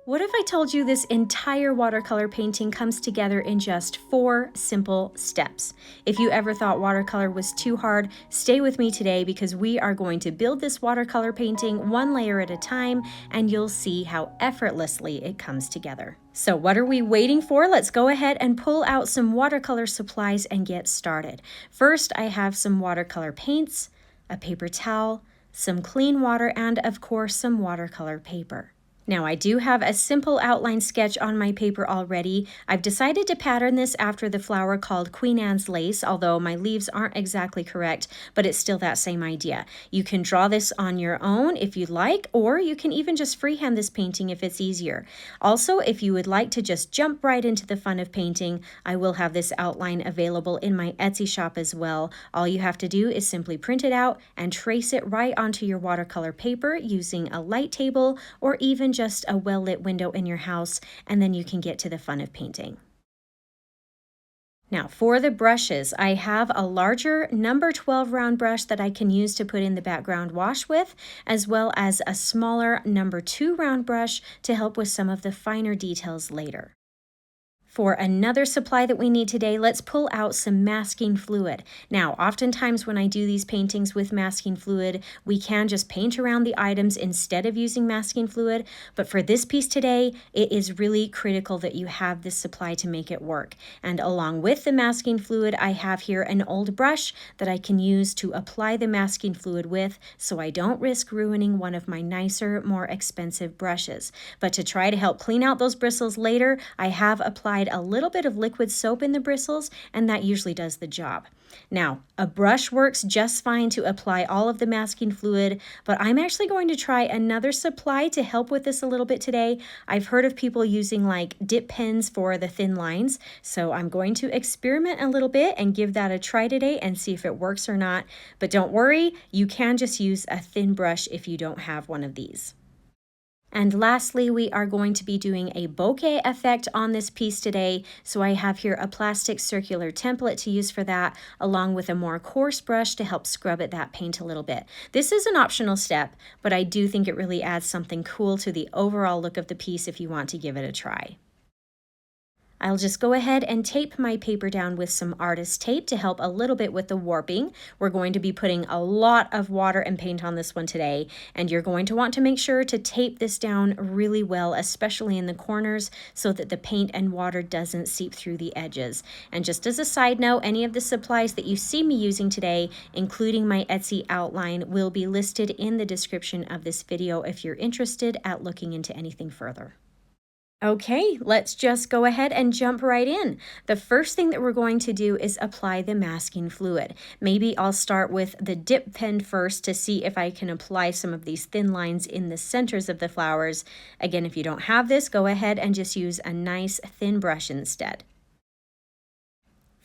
What if I told you this entire watercolor painting comes together in just 4 simple steps? If you ever thought watercolor was too hard, stay with me today because we are going to build this watercolor painting one layer at a time, and you'll see how effortlessly it comes together. So what are we waiting for? Let's go ahead and pull out some watercolor supplies and get started. First, I have some watercolor paints, a paper towel, some clean water, and of course some watercolor paper. Now I do have a simple outline sketch on my paper already. I've decided to pattern this after the flower called Queen Anne's lace, although my leaves aren't exactly correct, but it's still that same idea. You can draw this on your own if you'd like, or you can even just freehand this painting if it's easier. Also, if you would like to just jump right into the fun of painting, I will have this outline available in my Etsy shop as well. All you have to do is simply print it out and trace it right onto your watercolor paper using a light table or even just a well-lit window in your house, and then you can get to the fun of painting. Now for the brushes, I have a larger number 12 round brush that I can use to put in the background wash with, as well as a smaller number 2 round brush to help with some of the finer details later. For another supply that we need today, let's pull out some masking fluid. Now, oftentimes when I do these paintings with masking fluid, we can just paint around the items instead of using masking fluid, but for this piece today, it is really critical that you have this supply to make it work. And along with the masking fluid, I have here an old brush that I can use to apply the masking fluid with, so I don't risk ruining one of my nicer, more expensive brushes. But to try to help clean out those bristles later, I have applied a little bit of liquid soap in the bristles, and that usually does the job. Now, a brush works just fine to apply all of the masking fluid, but I'm actually going to try another supply to help with this a little bit today. I've heard of people using like dip pens for the thin lines, so I'm going to experiment a little bit and give that a try today and see if it works or not. But don't worry, you can just use a thin brush if you don't have one of these. And lastly, we are going to be doing a bokeh effect on this piece today. So I have here a plastic circular template to use for that, along with a more coarse brush to help scrub at that paint a little bit. This is an optional step, but I do think it really adds something cool to the overall look of the piece if you want to give it a try. I'll just go ahead and tape my paper down with some artist tape to help a little bit with the warping. We're going to be putting a lot of water and paint on this one today, and you're going to want to make sure to tape this down really well, especially in the corners, so that the paint and water doesn't seep through the edges. And just as a side note, any of the supplies that you see me using today, including my Etsy outline, will be listed in the description of this video if you're interested at looking into anything further. Okay, let's just go ahead and jump right in. The first thing that we're going to do is apply the masking fluid. Maybe I'll start with the dip pen first to see if I can apply some of these thin lines in the centers of the flowers. Again, if you don't have this, go ahead and just use a nice thin brush instead.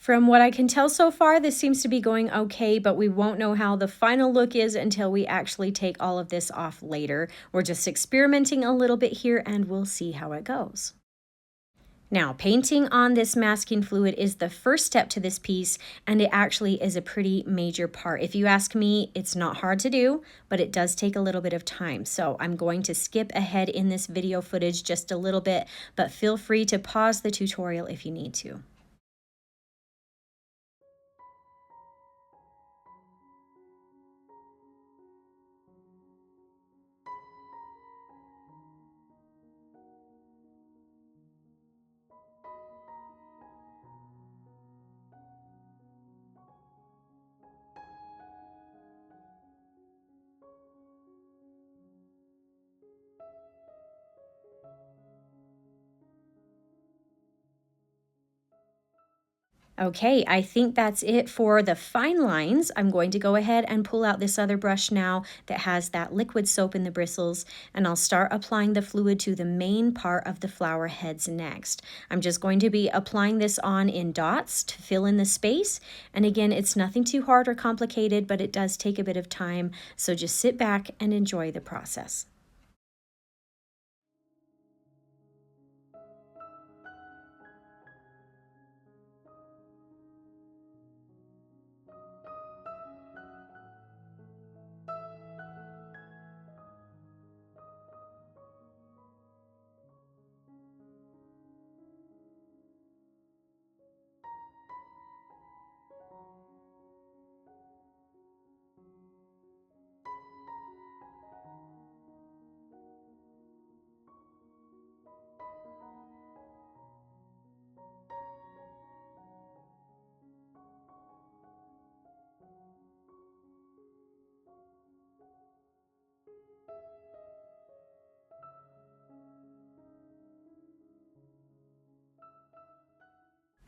From what I can tell so far, this seems to be going okay, but we won't know how the final look is until we actually take all of this off later. We're just experimenting a little bit here and we'll see how it goes. Now, painting on this masking fluid is the first step to this piece, and it actually is a pretty major part. If you ask me, it's not hard to do, but it does take a little bit of time. So I'm going to skip ahead in this video footage just a little bit, but feel free to pause the tutorial if you need to. Okay, I think that's it for the fine lines. I'm going to go ahead and pull out this other brush now that has that liquid soap in the bristles, and I'll start applying the fluid to the main part of the flower heads next. I'm just going to be applying this on in dots to fill in the space, and again, it's nothing too hard or complicated, but it does take a bit of time, so just sit back and enjoy the process.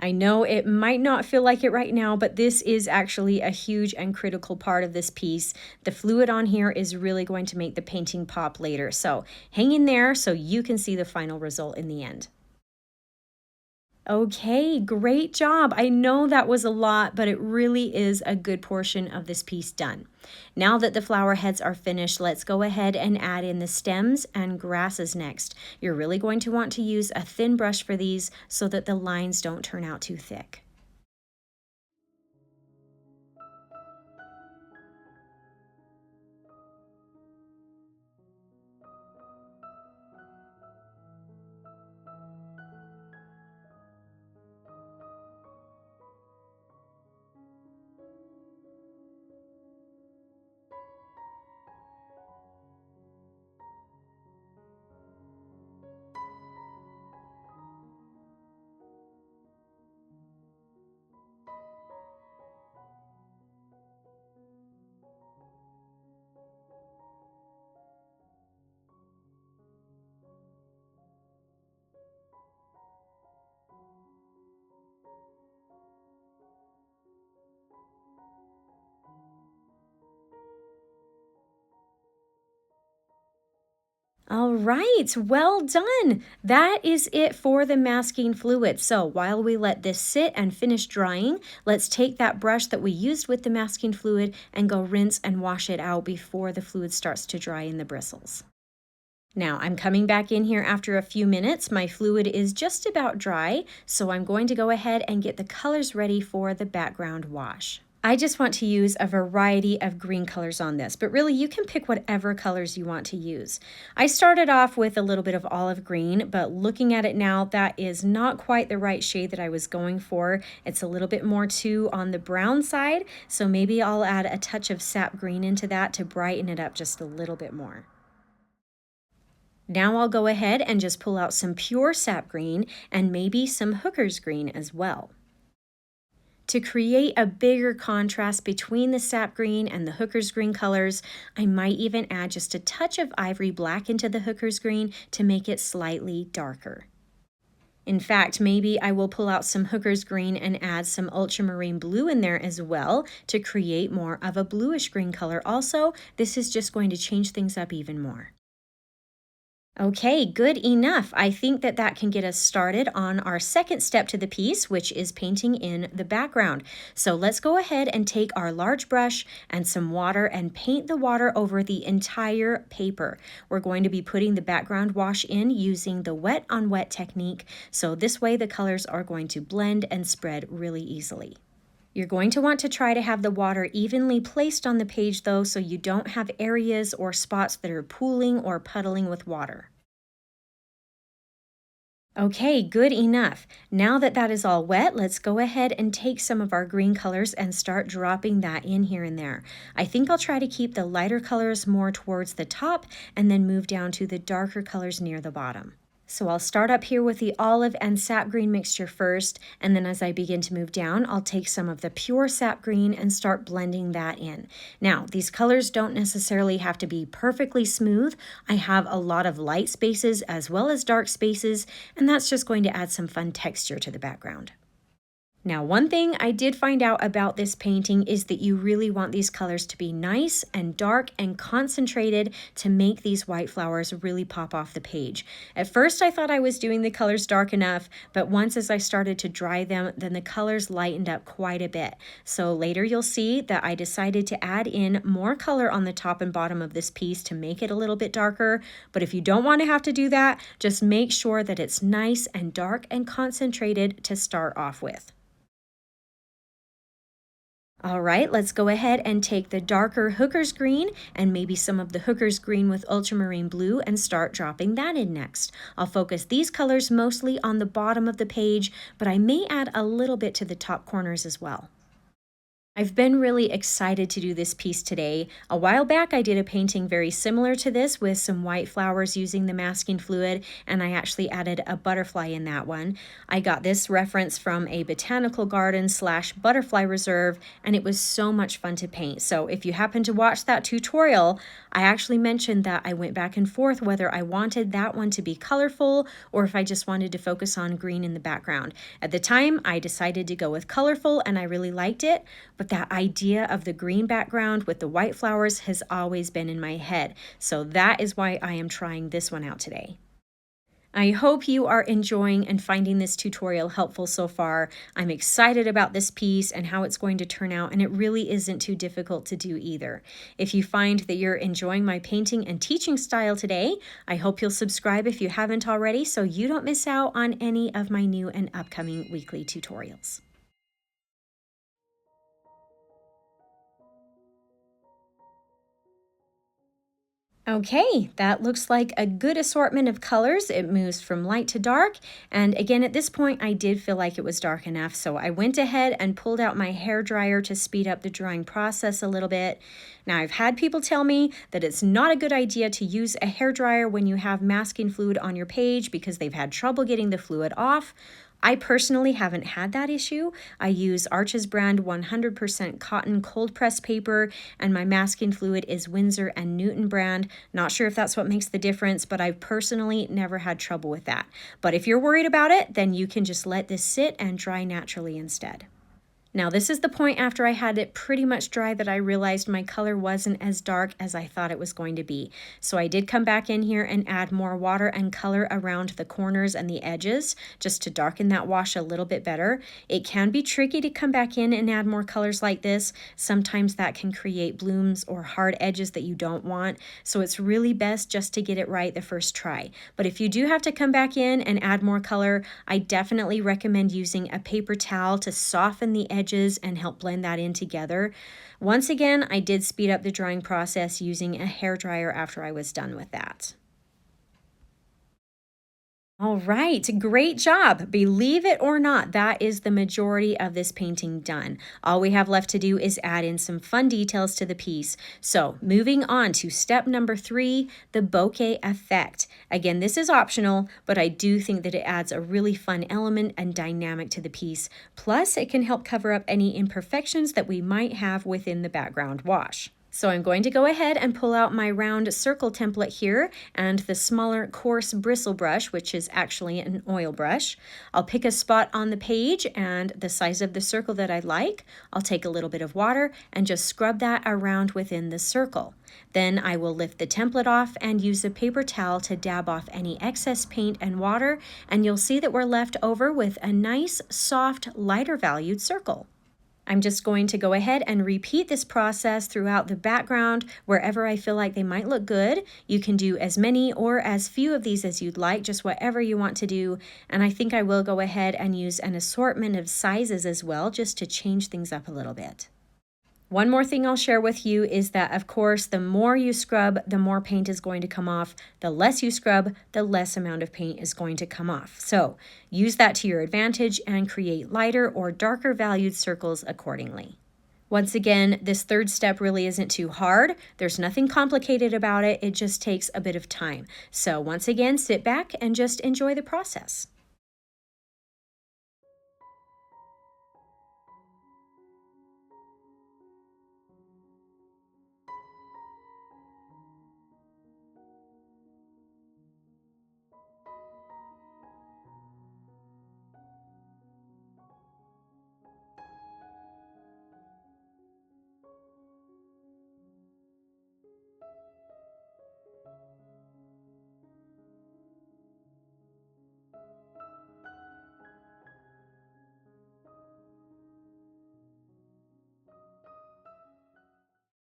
I know it might not feel like it right now, but this is actually a huge and critical part of this piece. The fluid on here is really going to make the painting pop later. So hang in there so you can see the final result in the end. Okay, great job. I know that was a lot, but it really is a good portion of this piece done. Now that the flower heads are finished, let's go ahead and add in the stems and grasses next. You're really going to want to use a thin brush for these so that the lines don't turn out too thick. All right, well done. That is it for the masking fluid. So while we let this sit and finish drying, let's take that brush that we used with the masking fluid and go rinse and wash it out before the fluid starts to dry in the bristles. Now I'm coming back in here after a few minutes. My fluid is just about dry, so I'm going to go ahead and get the colors ready for the background wash. I just want to use a variety of green colors on this, but really you can pick whatever colors you want to use. I started off with a little bit of olive green, but looking at it now, that is not quite the right shade that I was going for. It's a little bit more too on the brown side, so maybe I'll add a touch of sap green into that to brighten it up just a little bit more. Now I'll go ahead and just pull out some pure sap green and maybe some hooker's green as well. To create a bigger contrast between the sap green and the hooker's green colors, I might even add just a touch of ivory black into the hooker's green to make it slightly darker. In fact, maybe I will pull out some hooker's green and add some ultramarine blue in there as well to create more of a bluish green color also. This is just going to change things up even more. Okay, good enough. I think that that can get us started on our second step to the piece, which is painting in the background. So let's go ahead and take our large brush and some water and paint the water over the entire paper. We're going to be putting the background wash in using the wet on wet technique. So this way the colors are going to blend and spread really easily. You're going to want to try to have the water evenly placed on the page though, so you don't have areas or spots that are pooling or puddling with water. Okay, good enough. Now that that is all wet, let's go ahead and take some of our green colors and start dropping that in here and there. I think I'll try to keep the lighter colors more towards the top and then move down to the darker colors near the bottom. So I'll start up here with the olive and sap green mixture first, and then as I begin to move down, I'll take some of the pure sap green and start blending that in. Now, these colors don't necessarily have to be perfectly smooth. I have a lot of light spaces as well as dark spaces, and that's just going to add some fun texture to the background. Now, one thing I did find out about this painting is that you really want these colors to be nice and dark and concentrated to make these white flowers really pop off the page. At first, I thought I was doing the colors dark enough, but once as I started to dry them, then the colors lightened up quite a bit. So later you'll see that I decided to add in more color on the top and bottom of this piece to make it a little bit darker. But if you don't want to have to do that, just make sure that it's nice and dark and concentrated to start off with. All right, let's go ahead and take the darker hooker's green and maybe some of the hooker's green with ultramarine blue and start dropping that in next. I'll focus these colors mostly on the bottom of the page, but I may add a little bit to the top corners as well. I've been really excited to do this piece today. A while back, I did a painting very similar to this with some white flowers using the masking fluid, and I actually added a butterfly in that one. I got this reference from a botanical garden slash butterfly reserve, and it was so much fun to paint. So if you happen to watch that tutorial, I actually mentioned that I went back and forth whether I wanted that one to be colorful or if I just wanted to focus on green in the background. At the time, I decided to go with colorful, and I really liked it, but that idea of the green background with the white flowers has always been in my head. So that is why I am trying this one out today. I hope you are enjoying and finding this tutorial helpful so far. I'm excited about this piece and how it's going to turn out, and it really isn't too difficult to do either. If you find that you're enjoying my painting and teaching style today, I hope you'll subscribe if you haven't already so you don't miss out on any of my new and upcoming weekly tutorials. Okay, that looks like a good assortment of colors. It moves from light to dark. And again, at this point, I did feel like it was dark enough. So I went ahead and pulled out my hair dryer to speed up the drying process a little bit. Now, I've had people tell me that it's not a good idea to use a hair dryer when you have masking fluid on your page because they've had trouble getting the fluid off. I personally haven't had that issue. I use Arches brand 100% cotton cold press paper, and my masking fluid is Winsor and Newton brand. Not sure if that's what makes the difference, but I've personally never had trouble with that. But if you're worried about it, then you can just let this sit and dry naturally instead. Now, this is the point after I had it pretty much dry that I realized my color wasn't as dark as I thought it was going to be. So I did come back in here and add more water and color around the corners and the edges just to darken that wash a little bit better. It can be tricky to come back in and add more colors like this. Sometimes that can create blooms or hard edges that you don't want. So it's really best just to get it right the first try. But if you do have to come back in and add more color, I definitely recommend using a paper towel to soften the edges and help blend that in together. Once again, I did speed up the drying process using a hair dryer after I was done with that. All right, great job. Believe it or not, that is the majority of this painting done. All we have left to do is add in some fun details to the piece. So moving on to step number 3, the bokeh effect. Again, this is optional, but I do think that it adds a really fun element and dynamic to the piece. Plus, it can help cover up any imperfections that we might have within the background wash. So I'm going to go ahead and pull out my round circle template here and the smaller coarse bristle brush, which is actually an oil brush. I'll pick a spot on the page and the size of the circle that I like. I'll take a little bit of water and just scrub that around within the circle. Then I will lift the template off and use a paper towel to dab off any excess paint and water, and you'll see that we're left over with a nice, soft, lighter valued circle. I'm just going to go ahead and repeat this process throughout the background wherever I feel like they might look good. You can do as many or as few of these as you'd like, just whatever you want to do. And I think I will go ahead and use an assortment of sizes as well, just to change things up a little bit. One more thing I'll share with you is that, of course, the more you scrub, the more paint is going to come off. The less you scrub, the less amount of paint is going to come off. So use that to your advantage and create lighter or darker valued circles accordingly. Once again, this third step really isn't too hard. There's nothing complicated about it. It just takes a bit of time. So once again, sit back and just enjoy the process.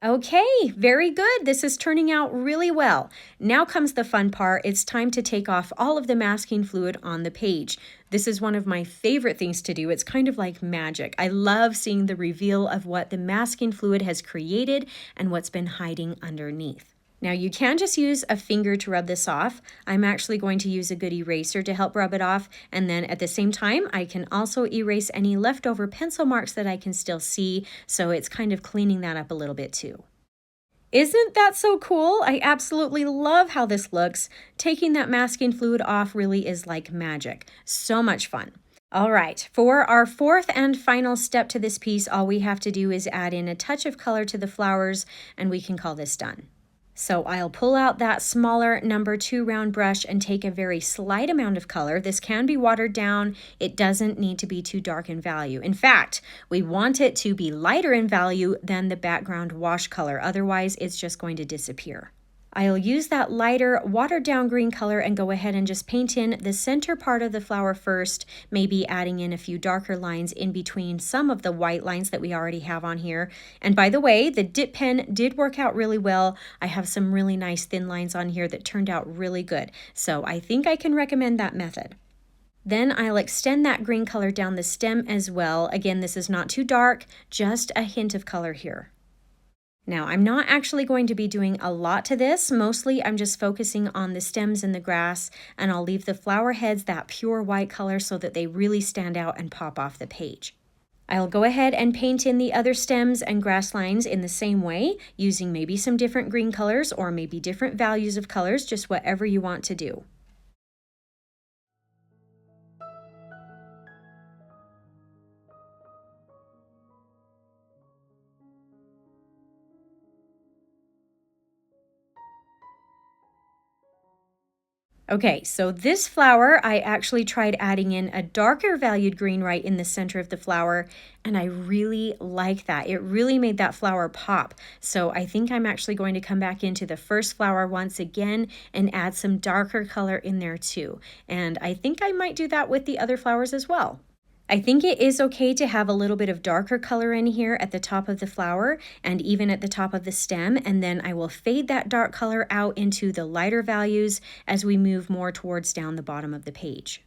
Okay, very good. This is turning out really well. Now comes the fun part. It's time to take off all of the masking fluid on the page. This is one of my favorite things to do. It's kind of like magic. I love seeing the reveal of what the masking fluid has created and what's been hiding underneath. Now you can just use a finger to rub this off. I'm actually going to use a good eraser to help rub it off, and then at the same time I can also erase any leftover pencil marks that I can still see, so it's kind of cleaning that up a little bit too. Isn't that so cool? I absolutely love how this looks. Taking that masking fluid off really is like magic. So much fun. All right, for our fourth and final step to this piece, all we have to do is add in a touch of color to the flowers, and we can call this done. So I'll pull out that smaller number 2 round brush and take a very slight amount of color. This can be watered down. It doesn't need to be too dark in value. In fact, we want it to be lighter in value than the background wash color. Otherwise, it's just going to disappear. I'll use that lighter watered down green color and go ahead and just paint in the center part of the flower first, maybe adding in a few darker lines in between some of the white lines that we already have on here. And by the way, the dip pen did work out really well. I have some really nice thin lines on here that turned out really good. So I think I can recommend that method. Then I'll extend that green color down the stem as well. Again, this is not too dark, just a hint of color here. Now, I'm not actually going to be doing a lot to this. Mostly, I'm just focusing on the stems and the grass, and I'll leave the flower heads that pure white color so that they really stand out and pop off the page. I'll go ahead and paint in the other stems and grass lines in the same way, using maybe some different green colors or maybe different values of colors, just whatever you want to do. Okay, so this flower, I actually tried adding in a darker valued green right in the center of the flower, and I really like that. It really made that flower pop. So I think I'm actually going to come back into the first flower once again and add some darker color in there too. And I think I might do that with the other flowers as well. I think it is okay to have a little bit of darker color in here at the top of the flower and even at the top of the stem, and then I will fade that dark color out into the lighter values as we move more towards down the bottom of the page.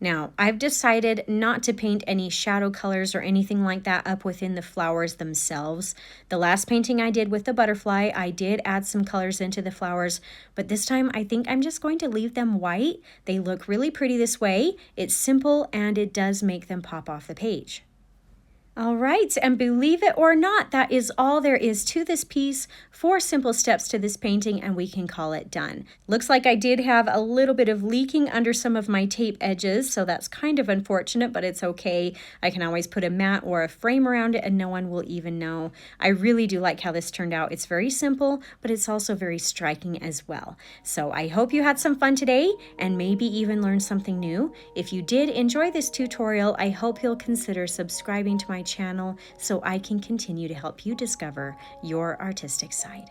Now, I've decided not to paint any shadow colors or anything like that up within the flowers themselves. The last painting I did with the butterfly, I did add some colors into the flowers, but this time I think I'm just going to leave them white. They look really pretty this way. It's simple and it does make them pop off the page. All right, and believe it or not, that is all there is to this piece. 4 simple steps to this painting and we can call it done. Looks like I did have a little bit of leaking under some of my tape edges, so that's kind of unfortunate, but it's okay. I can always put a mat or a frame around it and no one will even know. I really do like how this turned out. It's very simple, but it's also very striking as well. So I hope you had some fun today and maybe even learned something new. If you did enjoy this tutorial, I hope you'll consider subscribing to my channel so I can continue to help you discover your artistic side.